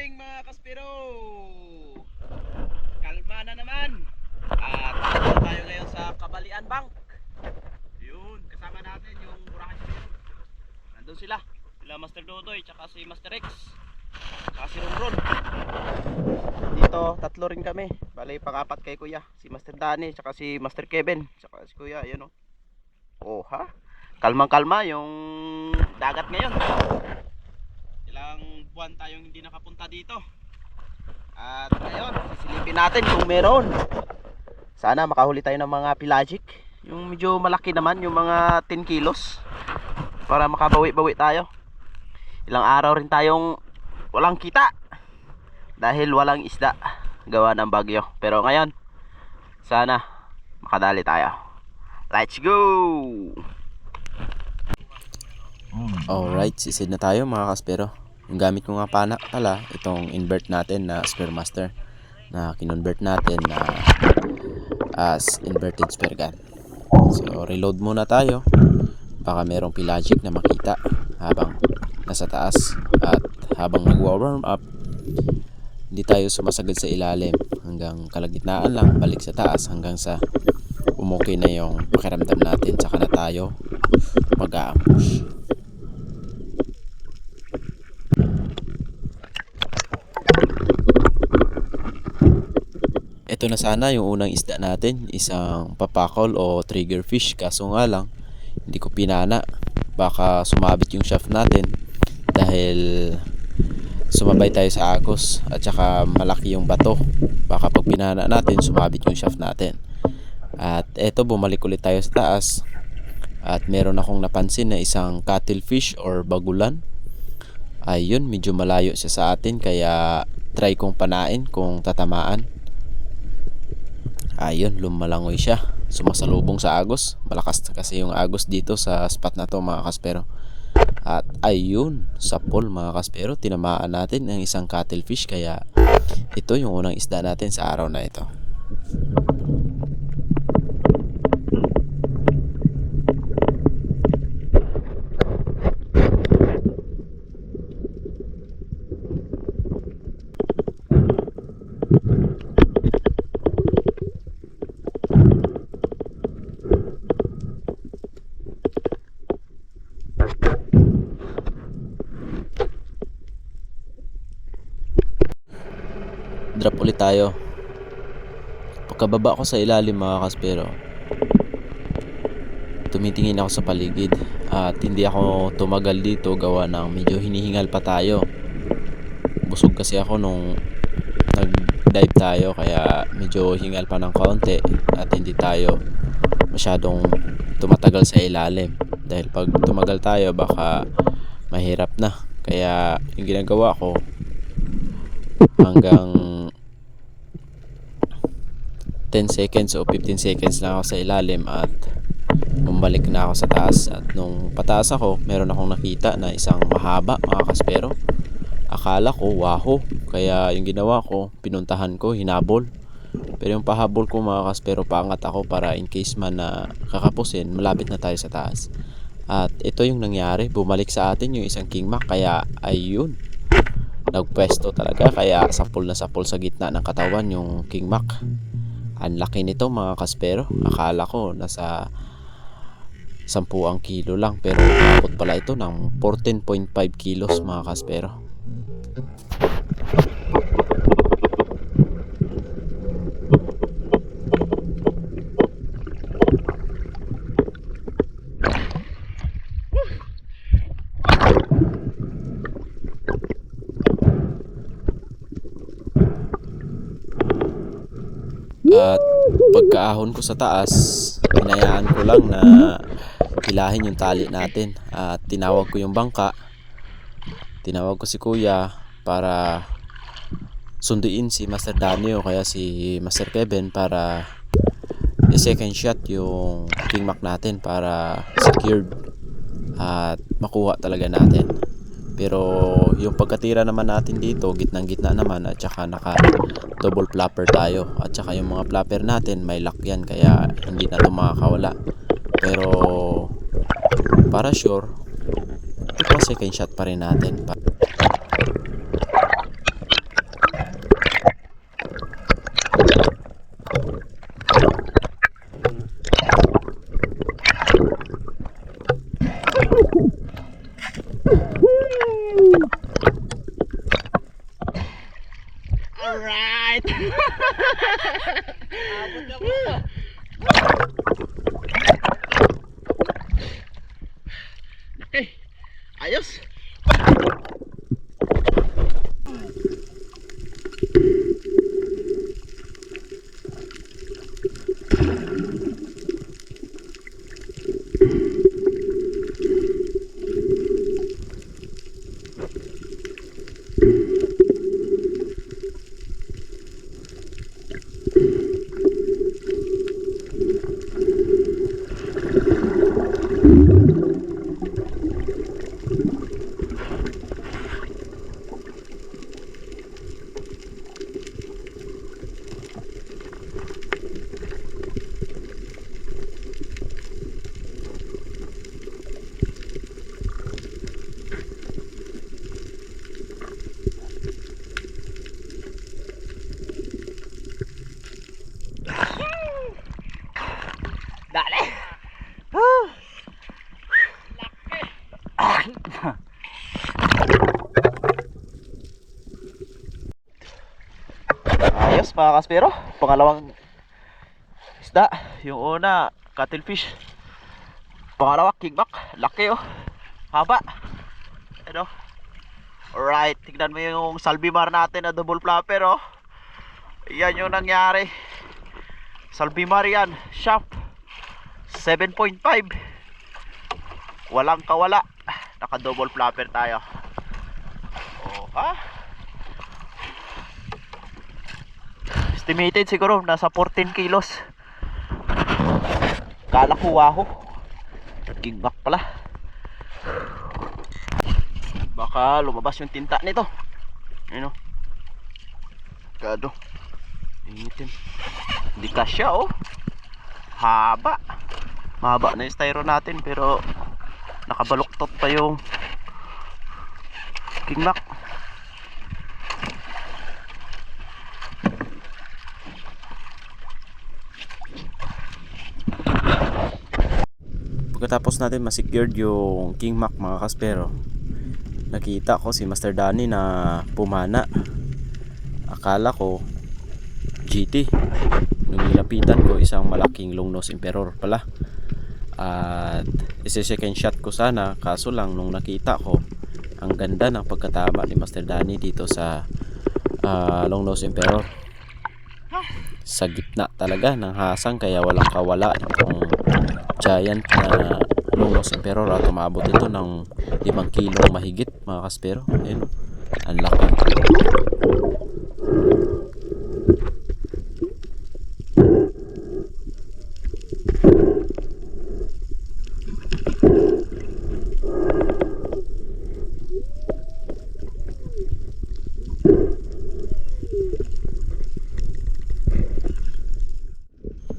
morning mga kaspero. Kalma na naman. At nandito tayo ngayon sa Kabalian Bank. Yun, kasama natin yung Burahan Spiro. Nandun sila. Sila Master Dodoy, tsaka si Master Rex, tsaka si Ronron. Dito, tatlo rin kami. Bali, pang-apat kay Kuya. Si Master Danny, tsaka si Master Kevin, tsaka si Kuya, yun o. Oh ha? Kalmang-kalma yung dagat ngayon. Ilang buwan tayong hindi nakapunta dito. At ngayon, sisilipin natin kung meron. Sana makahuli tayo ng mga pelagic. Yung medyo malaki naman, yung mga 10 kilos. Para makabawi-bawi tayo. Ilang araw rin tayong walang kita. Dahil walang isda. Gawa ng bagyo. Pero ngayon, sana makadali tayo. Let's go! Alright, sisid na tayo mga kaspero. Yung gamit ko nga pala, itong invert natin na Spearmaster na kinonvert natin na as inverted spear gun. So reload muna tayo. Baka merong pelagic na makita habang nasa taas. At habang nagwa-warm up, hindi tayo sumasagad sa ilalim hanggang kalagitnaan lang, balik sa taas hanggang sa umukay na yung pakiramdam natin, saka na tayo mag-a-ambush. Ito na sana yung unang isda natin, isang papakol o trigger fish, kaso nga lang hindi ko pinana. Baka sumabit yung shaft natin dahil sumabay tayo sa agos at saka malaki yung bato. Baka pag pinana natin sumabit yung shaft natin. At eto, bumalik ulit tayo sa taas at meron akong napansin na isang cuttlefish or bagulan. Ayun, medyo malayo siya sa atin kaya try kong panain kung tatamaan. Ayun, lumalangoy siya, sumasalubong sa agos. Malakas kasi yung agos dito sa spot na to mga kaspero. At ayun, sapol mga kaspero, tinamaan natin ng isang cuttlefish. Kaya ito yung unang isda natin sa araw na ito. Drop ulit tayo. Pagkababa ko sa ilalim mga kaspero, tumitingin ako sa paligid at hindi ako tumagal dito gawa ng medyo hinihingal pa tayo. Busog kasi ako nung nag-dive tayo kaya medyo hingal pa ng kaunti at hindi tayo masyadong tumatagal sa ilalim. Dahil pag tumagal tayo baka mahirap na. Kaya yung ginagawa ko, hanggang 10 seconds o 15 seconds lang ako sa ilalim at bumalik na ako sa taas. At nung pataas ako, meron akong nakita na isang mahaba mga kaspero. Akala ko waho, kaya yung ginawa ko, pinuntahan ko, hinabol. Pero yung pahabol ko mga kaspero, paangat ako para in case man na kakapusin, malapit na tayo sa taas. At ito yung nangyari, bumalik sa atin yung isang kingmak. Kaya ayun, nagpwesto talaga, kaya sapol na sapol sa gitna ng katawan yung kingmak. Ang laki nito mga kaspero. Akala ko nasa 10 kilo lang, pero abot pala ito ng 14.5 kilos mga kaspero. At pagkaahon ko sa taas, hinayaan ko lang na hilahin yung tali natin. At tinawag ko yung bangka. Tinawag ko si Kuya para sunduin si Master Danny o kaya si Master Kevin para i-second shot yung kingmak natin para secured at makuha talaga natin. Pero yung pagkatira naman natin dito, gitnang gitna naman, at saka naka double flapper tayo, at saka yung mga flapper natin may lock yan kaya hindi na ito makakawala. Pero para sure, ito second shot pa rin natin. Alright. Abot na po. Okay. Ayos. Dali. Ayos mga kaspero. Pangalawang isda. Yung una, cuttlefish. Pangalawa, kingback. Laki oh. Haba. Ano? Alright, tignan mo yung salbimar natin na double flapper oh. Yan yung nangyari. Salbimar yan, shaft 7.5. Walang kawala. Naka double flapper tayo. Oh, ha? Estimated siguro nasa 14 kilos. Kala ko waho. Kingback pala. Baka lumabas yung tinta nito. Ano? Kado. Initin. Hindi kasya oh. Haba. Mahaba na yung styro natin pero nakabaluktot pa yung kingback. Pagkatapos natin ma-secured yung kingback mga kaspero, nakita ko si Master Danny na pumana. Akala ko GT. Nung nilapitan ko, isang malaking long nose emperor pala. At isi-second shot ko sana, kaso lang nung nakita ko ang ganda ng pagkatama ni Master Danny dito sa long nose emperor. Sa gitna talaga ng hasang, kaya walang kawala itong giant na long nose emperor at umabot ito ng 5 kilong mahigit mga kaspero. Ayun, ang laki.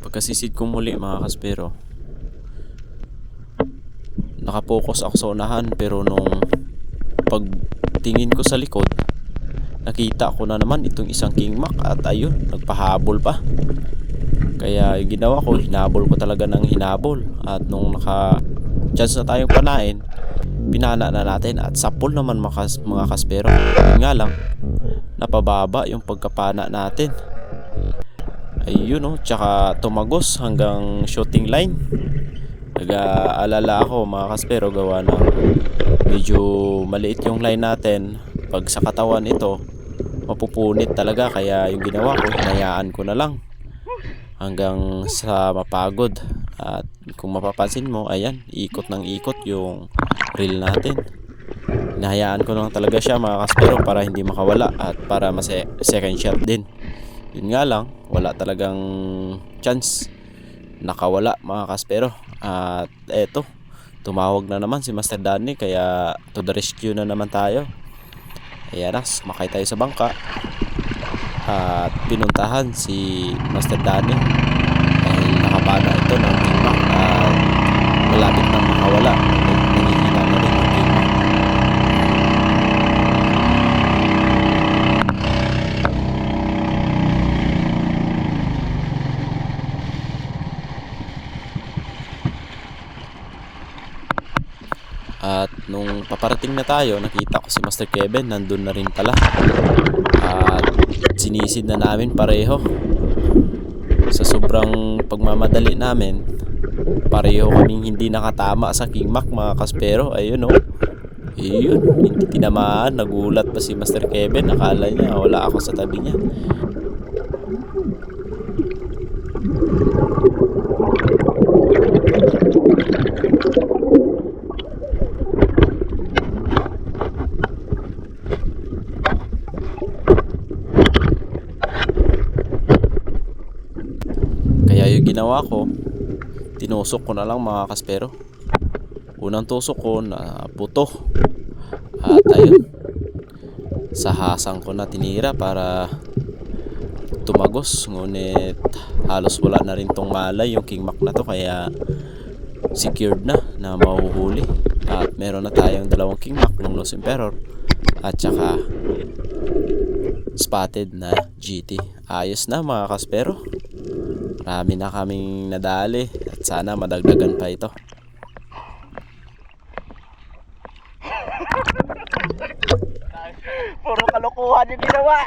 Pagkasisid ko muli mga kaspero, nakapokus ako sa unahan, pero nung pagtingin ko sa likod, nakita ko na naman itong isang kingback at ayun, nagpahabol pa. Kaya yung ginawa ko, hinabol ko talaga ng hinabol. At nung naka-chance na tayong panain, pinana na natin at sapol naman mga kaspero. Yun nga lang, napababa yung pagkapana natin. Ayun oh, tsaka tumagos hanggang shooting line. Nag-aalala ako mga kaspero, gawa ng medyo maliit yung line natin. Pag sa katawan ito, mapupunit talaga. Kaya yung ginawa ko, hinayaan ko na lang hanggang sa mapagod. At kung mapapansin mo, ayan, ikot ng ikot yung reel natin. Hinahayaan ko lang talaga siya mga kaspero para hindi makawala at para second shot din. Yun nga lang, wala talagang chance, nakawala mga kaspero. At eto, tumawag na naman si Master Danny, kaya to the rescue na naman tayo. Ayan na, sumakay tayo sa bangka at pinuntahan si Master Danny dahil nakapana ito ng kingback at malapit nang makawala. Nangihina na rin yung kingback. At nung paparating na tayo, nakita ko si Master Kevin, nandun na rin pala. At sinisid na namin pareho. Sa sobrang pagmamadali namin, pareho kaming hindi nakatama sa King Mac mga kaspero. Ayun oh. Ayun, hindi tinamaan. Nagulat pa si Master Kevin. Akala niya wala ako sa tabi niya. Kaya yung ginawa ko, tinusok ko na lang mga kaspero. Unang tusok ko na buto. At ayun, sa hasang ko na tinira para tumagos. Ngunit halos wala na rin tong malay yung King Mac na to, kaya secured na mahuhuli. At meron na tayong dalawang King Mac, ng Los Emperor at saka spotted na GT. Ayos na mga kaspero. Marami na kaming nadali at sana madagdagan pa ito. Puro kalokohan yung ginawa.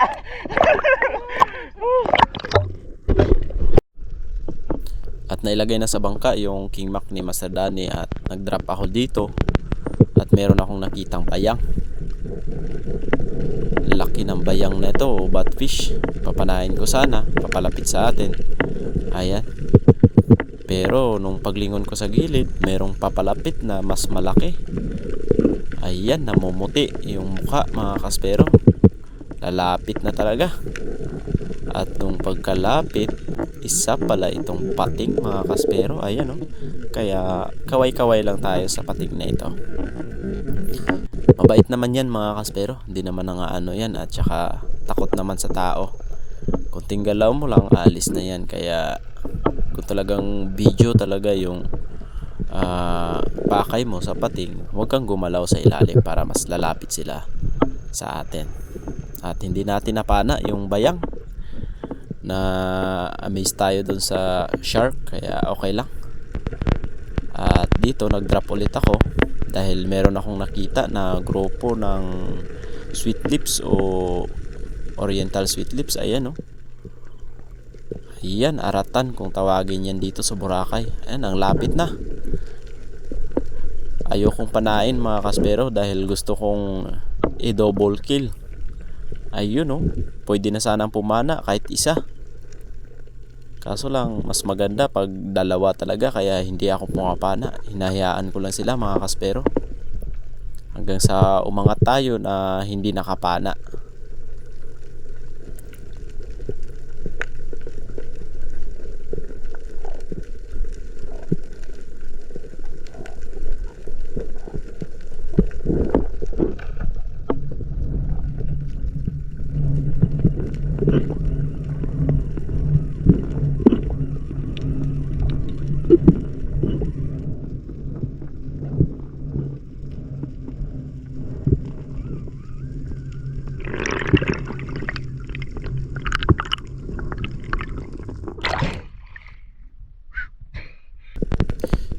At nailagay na sa bangka yung King Mac ni Master Danny at nag-drop ako dito. At meron akong nakitang bayang. Laki ng bayang na ito o batfish. Papanahin ko sana, papalapit sa atin. Ayan. Pero nung paglingon ko sa gilid, merong papalapit na mas malaki. Ayan, namumuti yung mukha mga kaspero. Lalapit na talaga. At nung pagkalapit, isa pala itong pating mga kaspero. Ayan oh. Kaya kaway-kaway lang tayo sa pating na ito. Mabait naman yan mga kaspero. Hindi naman ano yan. At saka takot naman sa tao. Kunting galaw mo lang, alis na yan. Kaya kung talagang video talaga yung pakay mo sa pating, huwag kang gumalaw sa ilalim para mas lalapit sila sa atin. At hindi natin napana yung bayang. Na amaze tayo dun sa shark, kaya okay lang. At dito nag-drop ulit ako dahil meron akong nakita na grupo ng sweet lips o oriental sweet lips. Ayan oh. Ayan, aratan kung tawagin yan dito sa Boracay. Ayan, ang lapit na. Ayokong panain mga kaspero dahil gusto kong i-double kill. Ayun oh, pwede na sanang pumana kahit isa. Kaso lang mas maganda pag dalawa talaga, kaya hindi ako pumapana. Hinahayaan ko lang sila mga kaspero. Hanggang sa umangat tayo na hindi nakapana.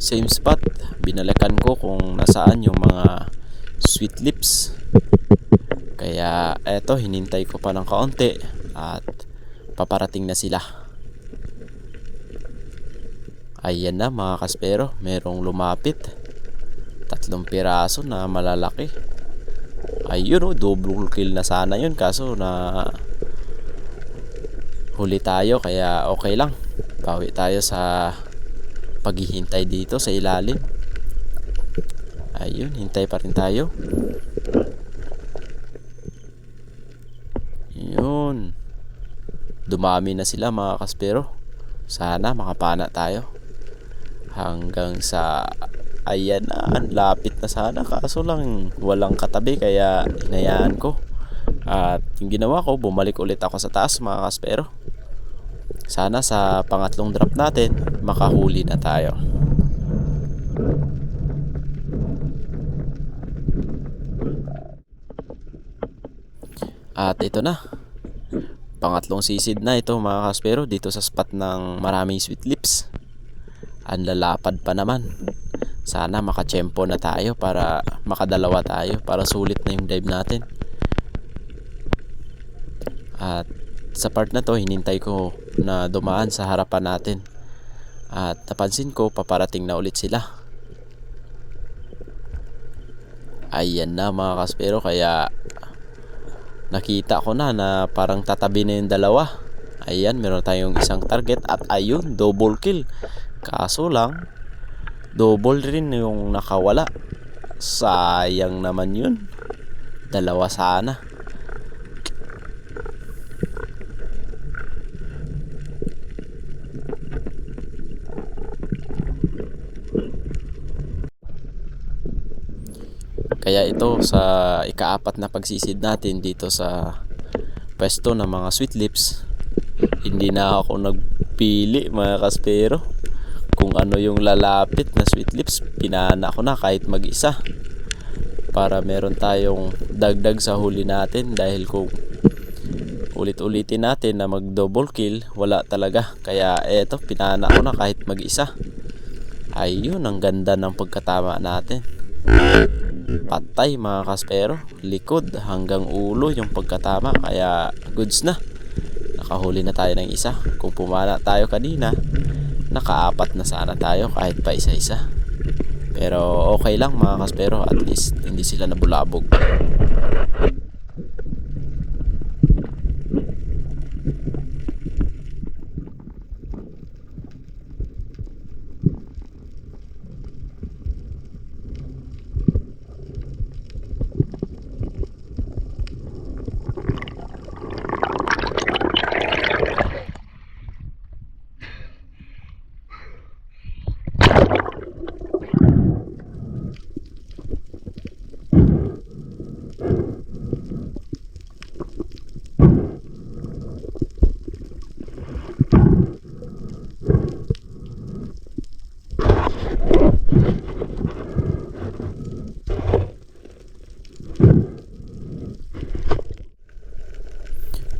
Same spot, binalikan ko kung nasaan yung mga sweet lips. Kaya eto, hinintay ko pa ng kaunti at paparating na sila. Ayan na mga kaspero, merong lumapit. 3 piraso na malalaki. Ayun oh, double kill na sana yun, kaso na huli tayo, kaya okay lang. Bawi tayo sa paghihintay dito sa ilalim. Ayun, hintay pa rin tayo. Yun, dumami na sila mga kaspero. Sana makapana tayo. Hanggang sa ayan na, ang lapit na sana, kaso lang walang katabi kaya hinayaan ko. At yung ginawa ko, bumalik ulit ako sa taas mga kaspero. Sana sa pangatlong drop natin makahuli na tayo. At ito na, pangatlong sisid na ito mga kaspero, dito sa spot ng maraming sweet lips. Ang lalapad pa naman. Sana makatsyempo na tayo para makadalawa tayo para sulit na yung dive natin. At sa part na to, hinintay ko na dumaan sa harapan natin. At napansin ko, paparating na ulit sila. Ayan na mga kaspero, kaya nakita ko na parang tatabi na yung dalawa. Ayan, meron tayong isang target at ayun, double kill. Kaso lang, double rin yung nakawala. Sayang naman yun. Dalawa sana. Kaya ito sa ikaapat na pagsisid natin dito sa pwesto ng mga sweet lips, hindi na ako nagpili mga kaspero kung ano yung lalapit na sweet lips. Pinana ko na kahit mag-isa para meron tayong dagdag sa huli natin, dahil kung ulit-ulitin natin na mag double kill, wala talaga. Kaya eto, pinana ko na kahit mag-isa. Ayun, ang ganda ng pagkatama natin. Patay mga kaspero, likod hanggang ulo yung pagkatama, kaya goods na. Nakahuli na tayo ng isa. Kung pumana tayo kanina, nakaapat na sana tayo kahit pa isa-isa. Pero okay lang mga kaspero, at least hindi sila nabulabog.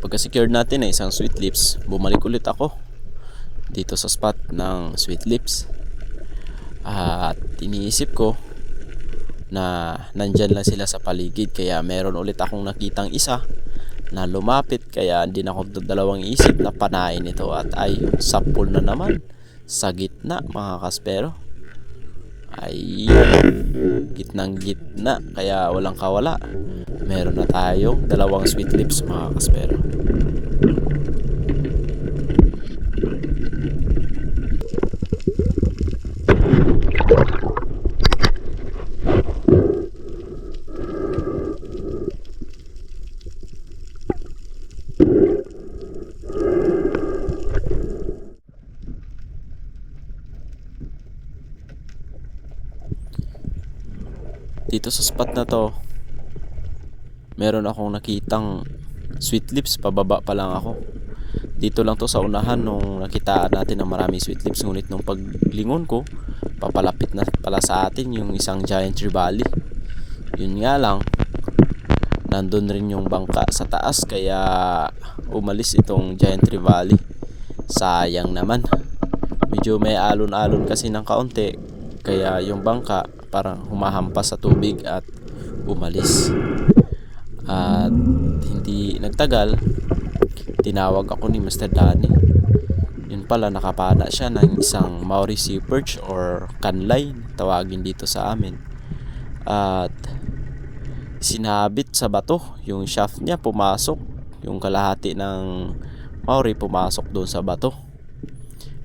Pagka-secure natin na isang sweet lips, bumalik ulit ako dito sa spot ng sweet lips. At iniisip ko na nandyan lang sila sa paligid, kaya meron ulit akong nakitang isa na lumapit, kaya hindi na ako dalawang isip na panain ito. At ay, sapul na naman sa gitna mga kaspero. Ayun, gitnang gitna, kaya walang kawala. Meron na tayong dalawang sweet lips mga kaspero. Dito sa spot na to, meron akong nakitang sweet lips, pababa pa lang ako. Dito lang to sa unahan nung nakitaan natin na maraming sweet lips, ngunit nung paglingon ko, papalapit na pala sa atin yung isang giant trevally. Yun nga lang, nandun rin yung bangka sa taas, kaya umalis itong giant trevally. Sayang naman, medyo may alon-alon kasi ng kaunti, kaya yung bangka parang humahampas sa tubig at umalis. At hindi nagtagal, tinawag ako ni Mr. Danny. Yun pala, nakapana siya ng isang Maori sea perch or kanlay, tawagin dito sa amin. At sinabit sa bato yung shaft niya, pumasok yung kalahati ng Maori, pumasok doon sa bato.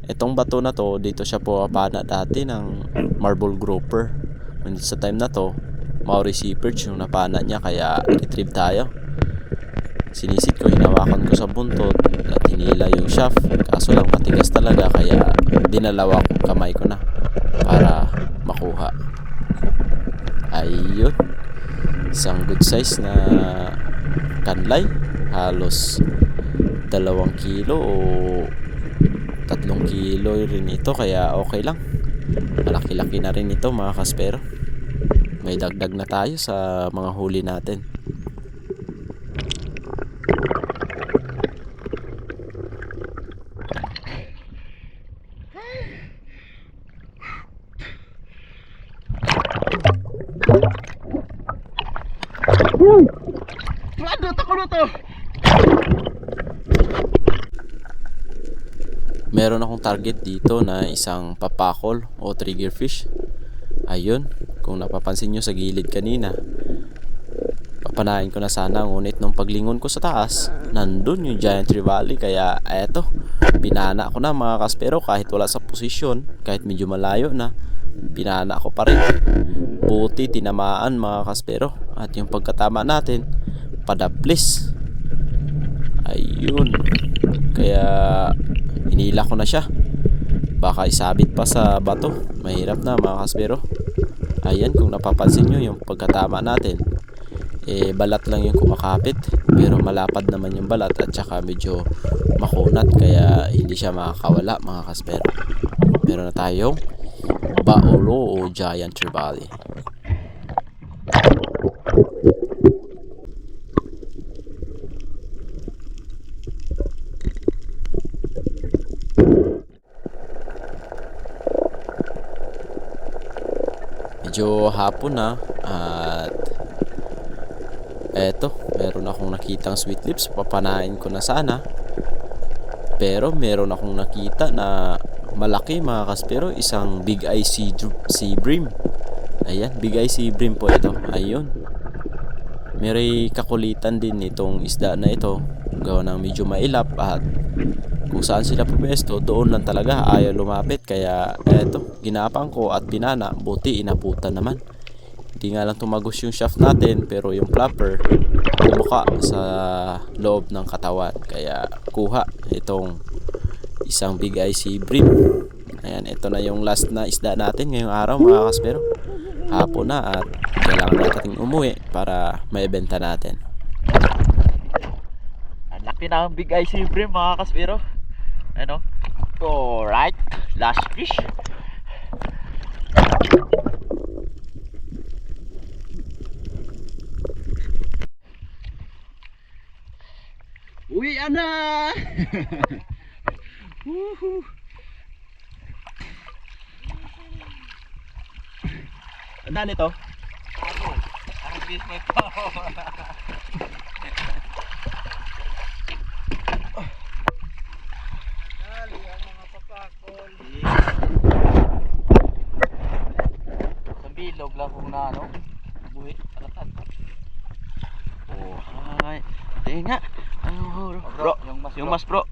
Etong bato na to, dito siya pumapana dati ng marble grouper. Ngunit sa time na to, Maori sea perch yung napana niya, kaya retrieve tayo. Sinisid ko, hinawakan ko sa buntot at hinila yung shaft. Kaso lang matigas talaga, kaya dinalawa ko kamay ko na para makuha. Ayun, isang good size na kanlay, halos 2 kilo o 3 kilo rin ito, kaya okay lang. Malaki-laki na rin ito mga kaspero. May dagdag na tayo sa mga huli natin. to. Meron akong target dito na isang papakol o triggerfish. Ayun, kung napapansin nyo sa gilid kanina, papanain ko na sana, ngunit nung paglingon ko sa taas, nandun yung giant trevally. Kaya eto, pinana ko na mga kaspero, kahit wala sa posisyon, kahit medyo malayo na, pinana ko pa rin. Buti tinamaan mga kaspero, at yung pagkatama natin, padaplis. Ayun, kaya hinila ko na siya, baka isabit pa sa bato, mahirap na mga kaspero. Ayan, kung napapansin nyo yung pagkatama natin, balat lang yung kumakapit, pero malapad naman yung balat at saka medyo makunat, kaya hindi siya makakawala mga kaspero. Meron na tayong baolo o giant trevally. Medyo hapon na at eto, meron akong nakitang sweet lips. Papanain ko na sana, pero meron akong nakita na malaki mga kaspero, isang big eye sea bream. Ayan, big eye sea bream po ito. Ayun, may kakulitan din itong isda na ito, gawa ng medyo mailap, at kung saan sila pumesto, doon lang talaga, ayaw lumapit. Kaya eto, ginapang ko at binana. Buti inabutan naman. Hindi nga lang tumagos yung shaft natin, pero yung flapper lumuka sa loob ng katawan. Kaya kuha itong isang big eye sea bream. Ayan, ito na yung last na isda natin ngayong araw mga kaspero. Hapon na at kailangan natin umuwi para maibenta natin. Ang laki na ang big eye sea bream mga kaspero. Ano? Alright, last fish. Uwi na. Woohoo. Ano ito? Arbis mo ito. Dali ang mga papakol. Sa bilog lang kung na ano. Buhi, alatan. Oh, hi. Tinga. Bro, yung mas bro.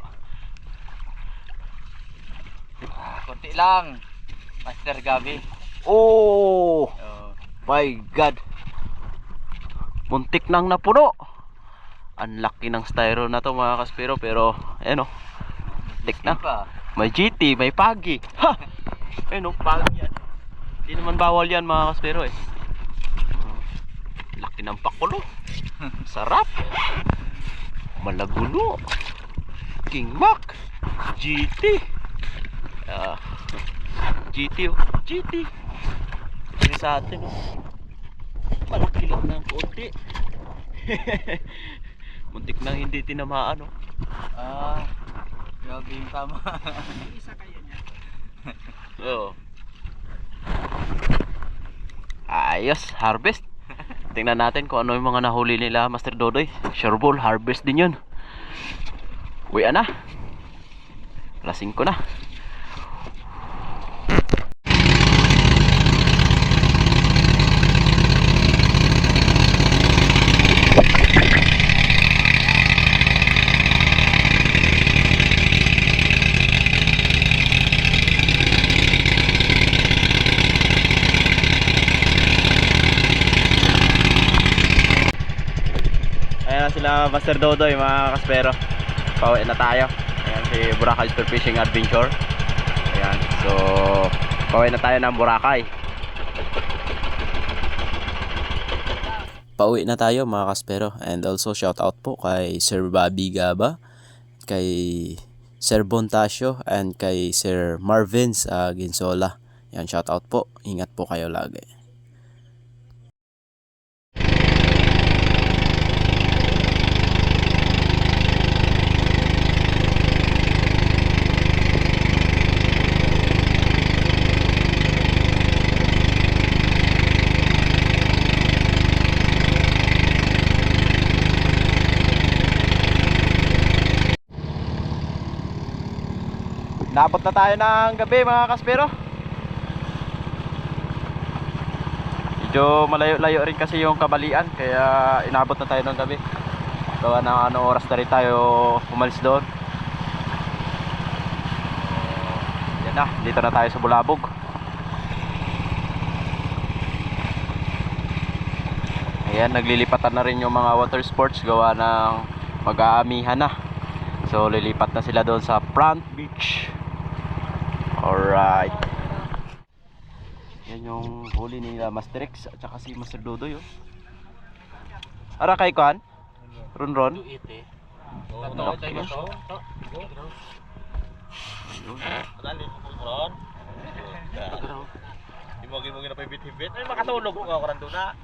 Konti lang. Master Gabi. Oh! My God. Muntik nang napuno. Ang laki ng styro na to mga kaspero, pero ayan o. Muntik na. May GT, may pagi. Ha! Ayun o, pagi yan. Hindi naman bawal yan mga kaspero eh. Laki ng pakulo. Sarap. Malagulo. King Mac. GT. GT oh. GT. Ini sa atin oh. Malaki lang ng konti. Muntik nang hindi tinamaan oh. Grabe yung tama. Isa kayo niya. Oo. Ayos, harvest. Tingnan natin kung ano yung mga nahuli nila Master Dodoy. Sureball, harvest din yun. Uwi na. Alas 5 na. Ayan na sila Master Dodoy mga kaspero. Pauwi na tayo. Ayan si Boracay Spearfishing Adventure. Ayan, so pauwi na tayo ng Boracay. Pauwi na tayo mga kaspero, and also shout out po kay Sir Bobby Gaba, kay Sir Bontasio, and kay Sir Marvin Ginsola. Yan, shout out po. Ingat po kayo lagi. Naabot na tayo ng gabi mga kaspero. Medyo malayo-layo rin kasi yung Kabalian, kaya inabot na tayo ng gabi. Gawa ng ano oras na rin tayo umalis doon. Yan na, dito na tayo sa Bulabog. Ayan, naglilipatan na rin yung mga water sports gawa ng mag-aamihan na. So lilipat na sila doon sa Front Beach. Alright. Yan yung huli nila Master X at saka si Master Dodoy. Ara kay Kuan? Ron. Imog-imog na pa hibit-hibit. Ay makatulog ko ka ron doon na.